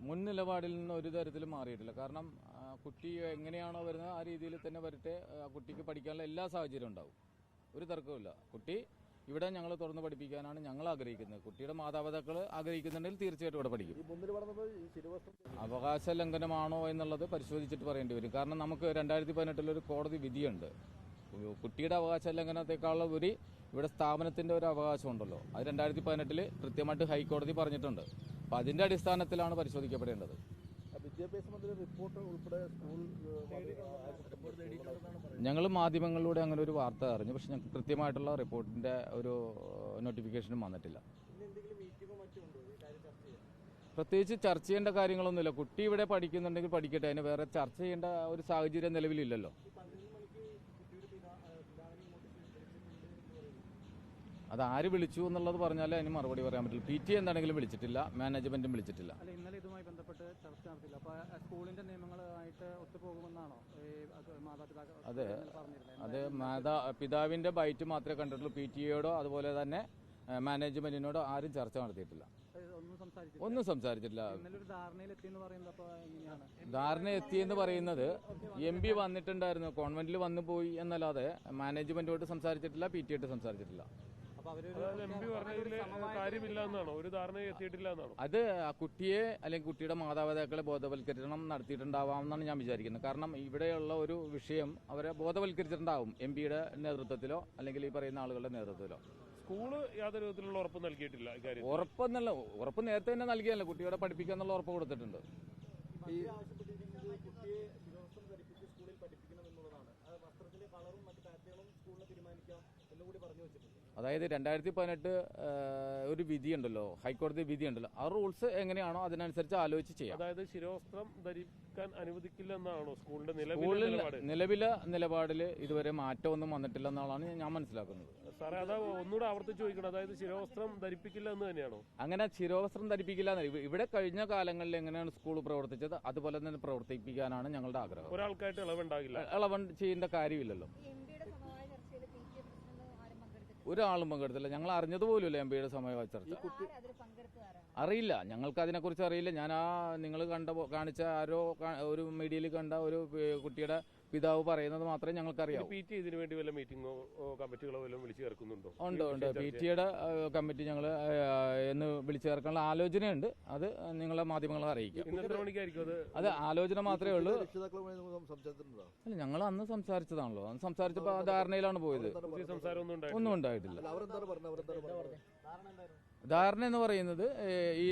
മുൻ നിലപാടിൽ നിന്ന് ഒരു തരത്തിലും മാറിയിട്ടില്ല. കാരണം കുട്ടി എങ്ങനെയാണോ വരുന്നത് ആ രീതിയിൽ തന്നെ വരട്ടെ. കുട്ടിക്ക് പഠിക്കാനുള്ള എല്ലാ സാഹചര്യവും ഉണ്ടാവും, ഒരു തർക്കവുമില്ല. കുട്ടി ഇവിടെ ഞങ്ങൾ തുറന്ന് പഠിപ്പിക്കാനാണ് ഞങ്ങൾ ആഗ്രഹിക്കുന്നത്. കുട്ടിയുടെ മാതാപിതാക്കൾ ആഗ്രഹിക്കുന്നുണ്ടെങ്കിൽ തീർച്ചയായിട്ടും ഇവിടെ പഠിക്കും. അവകാശ ലംഘനമാണോ എന്നുള്ളത് പരിശോധിച്ചിട്ട് പറയേണ്ടി വരും. കാരണം നമുക്ക് 2018 ഒരു കോടതി വിധിയുണ്ട്. കുട്ടിയുടെ അവകാശ ലംഘനത്തെക്കാളുപരി ഇവിടെ സ്ഥാപനത്തിന്റെ ഒരു അവകാശമുണ്ടല്ലോ, അത് 2018 കൃത്യമായിട്ട് ഹൈക്കോടതി പറഞ്ഞിട്ടുണ്ട്. അപ്പം അതിന്റെ അടിസ്ഥാനത്തിലാണ് പരിശോധിക്കപ്പെടേണ്ടത്. വിദ്യാഭ്യാസ മന്ത്രി റിപ്പോർട്ട് ഉൾപ്പെടെ ഞങ്ങൾ മാധ്യമങ്ങളിലൂടെ അങ്ങനെ ഒരു വാർത്ത അറിഞ്ഞു, പക്ഷെ ഞങ്ങൾക്ക് കൃത്യമായിട്ടുള്ള റിപ്പോർട്ടിന്റെ ഒരു നോട്ടിഫിക്കേഷനും വന്നിട്ടില്ല. പ്രത്യേകിച്ച് ചർച്ച ചെയ്യേണ്ട കാര്യങ്ങളൊന്നുമില്ല. കുട്ടി ഇവിടെ പഠിക്കുന്നുണ്ടെങ്കിൽ പഠിക്കട്ടെ, അതിന് വേറെ ചർച്ച ചെയ്യേണ്ട ഒരു സാഹചര്യം നിലവിലില്ലല്ലോ. അത് ആര് വിളിച്ചു എന്നുള്ളത് പറഞ്ഞാലേ അതിന് മറുപടി പറയാൻ പറ്റില്ല. PTA എന്താണെങ്കിലും വിളിച്ചിട്ടില്ല, മാനേജ്മെന്റും വിളിച്ചിട്ടില്ല. ഇന്നലെ ഇതുമായി ബന്ധപ്പെട്ട് ചർച്ച നടത്തില്ല. അപ്പോൾ സ്കൂളിന്റെ നിയമങ്ങളുമായിട്ട് ഒത്തുപോകുമെന്നാണോ മാതാപിതാക്കൾ? അതെ, പിതാവിന്റെ ബൈറ്റ് മാത്രമേ കണ്ടിട്ടുള്ളൂ. PTA-യോടോ അതുപോലെ തന്നെ മാനേജ്മെന്റിനോടോ ആരും ചർച്ച നടത്തിയിട്ടില്ല, ഒന്നും സംസാരിച്ചിട്ടില്ല. ധാരണ എത്തിയെന്ന് പറയുന്നത് MP വന്നിട്ടുണ്ടായിരുന്നു, കോൺവെന്റിൽ വന്നു പോയി എന്നല്ലാതെ മാനേജ്മെന്റോട് സംസാരിച്ചിട്ടില്ല, PTA-യോട് സംസാരിച്ചിട്ടില്ല. അത് കുട്ടിയെ അല്ലെങ്കിൽ കുട്ടിയുടെ മാതാപിതാക്കളെ ബോധവൽക്കരണം നടത്തിയിട്ടുണ്ടാവാമെന്നാണ് ഞാൻ വിചാരിക്കുന്നത്. കാരണം ഇവിടെയുള്ള ഒരു വിഷയം അവരെ ബോധവൽക്കരിച്ചിട്ടുണ്ടാവും MP-യുടെ നേതൃത്വത്തിലോ അല്ലെങ്കിൽ ഈ പറയുന്ന ആളുകളുടെ നേതൃത്വത്തിലോ. സ്കൂള് യാതൊരു വിധത്തിലുള്ള ഉറപ്പ് നൽകിയിട്ടില്ല. ഉറപ്പ് നേരത്തെ തന്നെ നൽകിയല്ലോ, കുട്ടികളെ പഠിപ്പിക്കുക എന്നുള്ള ഉറപ്പ് കൊടുത്തിട്ടുണ്ട്. അതായത് 2018 ഒരു വിധിയുണ്ടല്ലോ, ഹൈക്കോടതി വിധിയുണ്ടല്ലോ, ആ റൂൾസ് എങ്ങനെയാണോ അതിനനുസരിച്ച് ആലോചിച്ച് ചെയ്യാം. അതായത് ശിരോവസ്ത്രം ധരിക്കാൻ അനുവദിക്കില്ല എന്നാണോ സ്കൂളിന്റെ നിലവിലെ നിലപാടിൽ ഇതുവരെ മാറ്റമൊന്നും വന്നിട്ടില്ല എന്നാണ് ഞാൻ മനസ്സിലാക്കുന്നത്. സാറേ, അതാ ഒന്നുകൂടെ ആവർത്തിച്ച് ചോദിക്കണം, അതായത് ശിരോവസ്ത്രം ധരിപ്പിക്കില്ല എന്ന് തന്നെയാണോ? അങ്ങനെ ശിരോവസ്ത്രം ധരിപ്പിക്കില്ല. ഇവിടെ കഴിഞ്ഞ കാലങ്ങളിൽ എങ്ങനെയാണ് സ്കൂൾ പ്രവർത്തിച്ചത് അതുപോലെ തന്നെ പ്രവർത്തിപ്പിക്കാനാണ് ഞങ്ങളുടെ ആഗ്രഹം. ഒരാൾക്കായിട്ട് ഇളവുണ്ടാകില്ല, ഇളവ് ചെയ്യേണ്ട കാര്യമില്ലല്ലോ. ഒരാളും പങ്കെടുത്തില്ല. ഞങ്ങൾ അറിഞ്ഞതുപോലുമില്ല MP-യുടെ സമയ ചർച്ച. അറിയില്ല, ഞങ്ങൾക്ക് അതിനെക്കുറിച്ച് അറിയില്ല. ഞാൻ നിങ്ങൾ കാണിച്ച ആരോ ഒരു മീഡിയയിൽ കണ്ട ഒരു കുട്ടിയുടെ പിതാവ് പറയുന്നത് മാത്രമേ ഞങ്ങൾക്കറിയാവൂ. PTA ഇതിനു വേണ്ടി വല്ല മീറ്റിംഗോ കമ്മിറ്റികളോ വല്ലതും വിളിച്ചു ചേർക്കുന്നുണ്ടോ? ഉണ്ട്. PTA-യുടെ കമ്മിറ്റി ഞങ്ങൾ എന്ന് വിളിച്ചു ചേർക്കാനുള്ള ആലോചനയുണ്ട്. അത് നിങ്ങളെ മാധ്യമങ്ങളെ അറിയിക്കാം. അത് ആലോചന മാത്രമേ ഉള്ളൂ. അല്ല, ഞങ്ങൾ അന്ന് സംസാരിച്ചതാണല്ലോ. അന്ന് സംസാരിച്ചപ്പോൾ ധാരണയിലാണ് പോയത്. ഒന്നും ഉണ്ടായിട്ടില്ല. ധാരണ എന്ന് പറയുന്നത് ഈ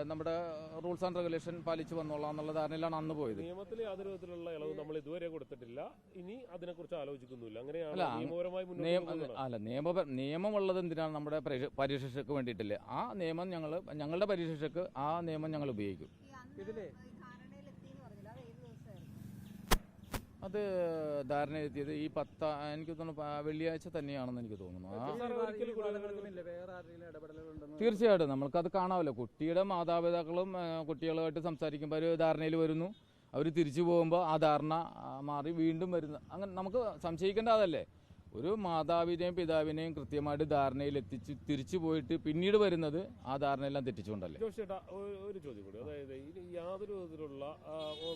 നമ്മുടെ റൂൾസ് ആൻഡ് റെഗുലേഷൻ പാലിച്ചു വന്നോളാം എന്നുള്ള ധാരണയിലാണ് അന്ന് പോയത്. നിയമത്തിൽ യാതൊരു വിധത്തിലുള്ള ഇളവ് നമ്മൾ ഇതുവരെ കൊടുത്തിട്ടില്ല, ഇനി അതിനെക്കുറിച്ച് ആലോചിക്കുന്നില്ല. അങ്ങനെയാണ് നിയമമുള്ളത് എന്തിനാണ്? നമ്മുടെ പരീക്ഷയ്ക്ക് വേണ്ടിയിട്ടില്ലേ? ആ നിയമം ഞങ്ങളുടെ പരീക്ഷയ്ക്ക് ആ നിയമം ഞങ്ങൾ ഉപയോഗിക്കും. അത് ധാരണയെത്തിയത് ഈ എനിക്ക് തോന്നുന്നു വെള്ളിയാഴ്ച തന്നെയാണെന്ന് എനിക്ക് തോന്നുന്നു. തീർച്ചയായിട്ടും നമ്മൾക്കത് കാണാമല്ലോ. കുട്ടിയുടെ മാതാപിതാക്കളും കുട്ടികളുമായിട്ട് സംസാരിക്കുമ്പോൾ ഒരു ധാരണയിൽ വരുന്നു, അവർ തിരിച്ചു പോകുമ്പോൾ ആ ധാരണ മാറി വീണ്ടും വരുന്നു. അങ്ങനെ നമുക്ക് സംശയിക്കേണ്ട അതല്ലേ. ഒരു മാതാവിനെയും പിതാവിനെയും കൃത്യമായിട്ട് ധാരണയിൽ എത്തിച്ച് തിരിച്ചു പോയിട്ട് പിന്നീട് വരുന്നത് ആ ധാരണയെല്ലാം തെറ്റിച്ചുകൊണ്ടല്ലേ. ജോഷേട്ടാ, ഒരു ചോദ്യം കൂടി. അതായത് യാതൊരു വിധത്തിലുള്ള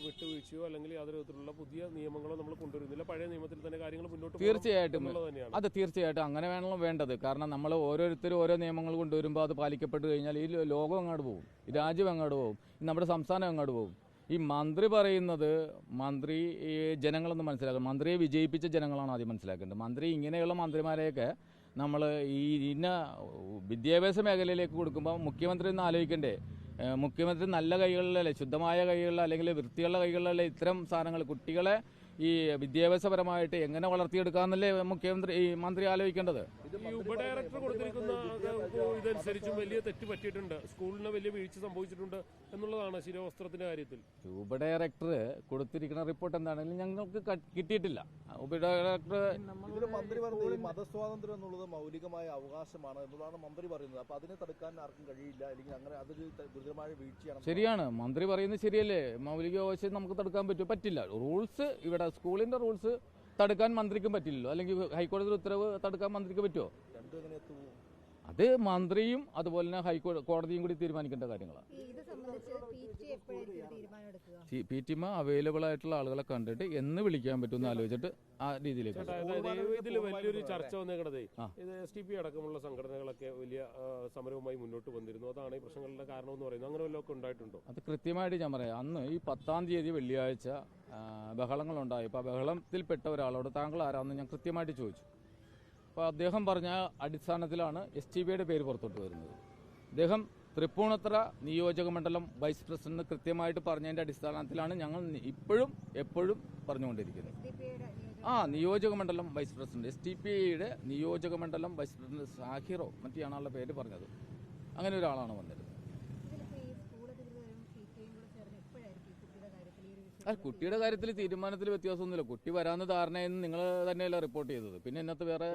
വിട്ടുവീഴ്ചയോ അല്ലെങ്കിൽ യാതൊരു വിധത്തിലുള്ള പുതിയ നിയമങ്ങളോ നമ്മൾ കൊണ്ടുവരുന്നില്ല, പഴയ നിയമത്തിൽ തന്നെ കാര്യങ്ങൾ മുന്നോട്ട് തീർച്ചയായിട്ടും അത് തീർച്ചയായിട്ടും അങ്ങനെ വേണമല്ലോ വേണ്ടത്. കാരണം നമ്മൾ ഓരോരുത്തരും ഓരോ നിയമങ്ങൾ കൊണ്ടുവരുമ്പോൾ അത് പാലിക്കപ്പെട്ട് കഴിഞ്ഞാൽ ഈ ലോകം അങ്ങോട്ട് പോകും, ഈ രാജ്യം അങ്ങോട്ട് പോകും, നമ്മുടെ സംസ്ഥാനം അങ്ങോട്ട് പോകും. ഈ മന്ത്രി പറയുന്നത് ഈ ജനങ്ങളൊന്നും മനസ്സിലാക്കണം. മന്ത്രിയെ വിജയിപ്പിച്ച ജനങ്ങളാണ് ആദ്യം മനസ്സിലാക്കേണ്ടത്. മന്ത്രി ഇങ്ങനെയുള്ള മന്ത്രിമാരെയൊക്കെ നമ്മൾ ഇന്ന വിദ്യാഭ്യാസ മേഖലയിലേക്ക് കൊടുക്കുമ്പോൾ മുഖ്യമന്ത്രി ഒന്ന് ആലോചിക്കണ്ടേ? മുഖ്യമന്ത്രി നല്ല കൈകളിലല്ലേ, ശുദ്ധമായ കൈകളിൽ അല്ലെങ്കിൽ വൃത്തിയുള്ള കൈകളിലല്ലേ ഇത്തരം സാധനങ്ങൾ കുട്ടികളെ ഈ വിദ്യാഭ്യാസപരമായിട്ട് എങ്ങനെ വളർത്തിയെടുക്കാന്നല്ലേ മന്ത്രി ആലോചിക്കേണ്ടത്. ഈ ഉപഡയറക്ടർ കൊടുത്തിരിക്കുന്ന ഇതനുസരിച്ചും വലിയ തെറ്റ് പറ്റിയിട്ടുണ്ട്, സ്കൂളിന് വലിയ വീഴ്ച സംഭവിച്ചിട്ടുണ്ട് എന്നുള്ളതാണ് ശിരോവസ്ത്രത്തിന്റെ കാര്യത്തിൽ. ഉപഡയറക്ടർ കൊടുത്തിരിക്കുന്ന റിപ്പോർട്ട് എന്താണെങ്കിലും ഞങ്ങൾക്ക് കിട്ടിയിട്ടില്ല. ഉപഡയറക്ടർ മന്ത്രി പറഞ്ഞത് മതസ്വാതന്ത്ര്യം എന്നുള്ളത് മൗലികമായ അവകാശമാണ് എന്നുള്ളതാണ് മന്ത്രി പറയുന്നത്. അപ്പൊ അതിനെ തടുക്കാൻ ആർക്കും കഴിയില്ല, അല്ലെങ്കിൽ അങ്ങനെ അതൊരു ഗുരുതരമായ വീഴ്ചയാണ്. ശരിയാണ്, മന്ത്രി പറയുന്നത് ശരിയല്ലേ. മൗലിക അവകാശം നമുക്ക് തടുക്കാൻ പറ്റില്ല. റൂൾസ് ഇവിടെ സ്കൂളിന്റെ റൂൾസ് തടുക്കാൻ മന്ത്രിക്കും പറ്റില്ലല്ലോ, അല്ലെങ്കിൽ ഹൈക്കോടതി ഉത്തരവ് തടുക്കാൻ മന്ത്രിക്ക് പറ്റുമോ? അത് മന്ത്രിയും അതുപോലെ തന്നെ കോടതിയും കൂടി തീരുമാനിക്കേണ്ട കാര്യങ്ങളാണ്. ഇത് സംബന്ധിച്ച് PTA എപ്പോഴായിരിക്കും തീരുമാനം എടുക്കുക? PTM അവൈലബിൾ ആയിട്ടുള്ള ആളുകളെ കണ്ടിട്ട് എന്ന് വിളിക്കാൻ പറ്റുമെന്ന് ആലോചിച്ചിട്ട് ആ രീതിയിലേക്ക് ഇതിൽ വലിയൊരു ചർച്ച വന്നേക്കണതേ ഇത് STP അടക്കമുള്ള സംഘടനകളൊക്കെ വലിയ സമരവുമായി മുന്നോട്ട് വന്നിരുന്നു. അതാണ് ഈ പ്രശ്നങ്ങളുടെ കാരണം എന്ന് പറയുന്നത്. അങ്ങനെ വല്ലതൊക്കെ ഉണ്ടായിട്ടുണ്ടോ? അത് കൃത്യമായിട്ട് ഞാൻ പറയാം. അന്ന് ഈ 10-ാം തീയതി വെള്ളിയാഴ്ച ബഹളങ്ങളുണ്ടായി. അപ്പോൾ ആ ബഹളത്തിൽപ്പെട്ട ഒരാളോട് താങ്കൾ ആരാണെന്ന് ഞാൻ കൃത്യമായിട്ട് ചോദിച്ചു. അപ്പോൾ അദ്ദേഹം പറഞ്ഞ അടിസ്ഥാനത്തിലാണ് STPയുടെ പേര് പുറത്തോട്ട് വരുന്നത്. അദ്ദേഹം തൃപ്പൂണിത്തുറ നിയോജക മണ്ഡലം വൈസ് പ്രസിഡന്റ് കൃത്യമായിട്ട് പറഞ്ഞതിൻ്റെ അടിസ്ഥാനത്തിലാണ് ഞങ്ങൾ ഇപ്പോഴും എപ്പോഴും പറഞ്ഞുകൊണ്ടിരിക്കുന്നത്. നിയോജക മണ്ഡലം വൈസ് പ്രസിഡന്റ് STPയുടെ നിയോജക മണ്ഡലം വൈസ് പ്രസിഡന്റ് സാഹിറോ മറ്റെയാണുള്ള പേര് പറഞ്ഞത്. അങ്ങനെ ഒരാളാണ് വന്നത്. കുട്ടിയുടെ കാര്യത്തിൽ തീരുമാനത്തിൽ വ്യത്യാസമൊന്നുമില്ല. കുട്ടി വരാവുന്ന ധാരണയെന്ന് നിങ്ങൾ തന്നെയല്ല റിപ്പോർട്ട് ചെയ്തത്. പിന്നെ ഇന്നത്തെ വേറെ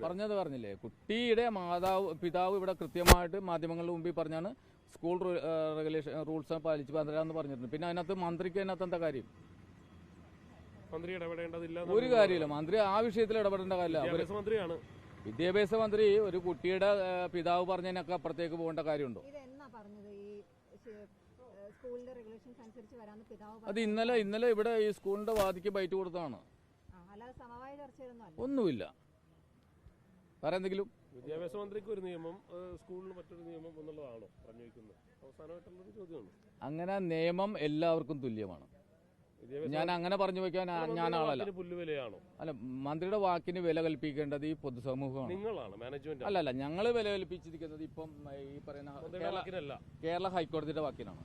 പറഞ്ഞത് പറഞ്ഞില്ലേ, കുട്ടിയുടെ പിതാവ് ഇവിടെ കൃത്യമായിട്ട് മാധ്യമങ്ങളുടെ മുമ്പിൽ പറഞ്ഞാണ് സ്കൂൾ റെഗുലേഷൻ റൂൾസ് പാലിച്ച് വരാമെന്ന് പറഞ്ഞിട്ടുണ്ട്. പിന്നെ അതിനകത്ത് മന്ത്രിക്ക് അതിനകത്ത് എന്താ കാര്യം? ഒരു കാര്യമില്ല. മന്ത്രി ആ വിഷയത്തിൽ ഇടപെടേണ്ട കാര്യമില്ല. മന്ത്രിയാണ് വിദ്യാഭ്യാസ മന്ത്രി. ഒരു കുട്ടിയുടെ പിതാവ് പറഞ്ഞതിനൊക്കെ അപ്പുറത്തേക്ക് പോകേണ്ട കാര്യമുണ്ടോ? അത് ഇന്നലെ ഇവിടെ ഈ സ്കൂളിന്റെ വാദിക്ക് ബൈറ്റ് കൊടുത്തതാണ്. ഒന്നുമില്ല. വേറെ എന്തെങ്കിലും വിദ്യാഭ്യാസ മന്ത്രിക്ക് ഒരു നിയമം, സ്കൂളിന് മറ്റൊരു നിയമം എന്നുള്ളതാണോ പറഞ്ഞു വയ്ക്കുന്നത്? അവസാനമായിട്ടുള്ളൊരു ചോദ്യമാണ്. അങ്ങനെ നിയമം എല്ലാവർക്കും തുല്യമാണ്. ഞാൻ അങ്ങനെ പറഞ്ഞു വെക്കാൻ ഞാൻ ആളല്ല. പുല്ലുവിലയാണോ? അല്ല, മന്ത്രിയുടെ വാക്കിന് വില കൽപ്പിക്കേണ്ടത് ഈ പൊതുസമൂഹമാണ്. നിങ്ങളാണ് മാനേജ്മെന്റ്. അല്ലല്ല, ഞങ്ങൾ വില കൽപ്പിച്ചിരിക്കുന്നത് ഇപ്പം ഈ പറയുന്ന കേരള ഹൈക്കോടതിയുടെ വാക്കിനാണ്.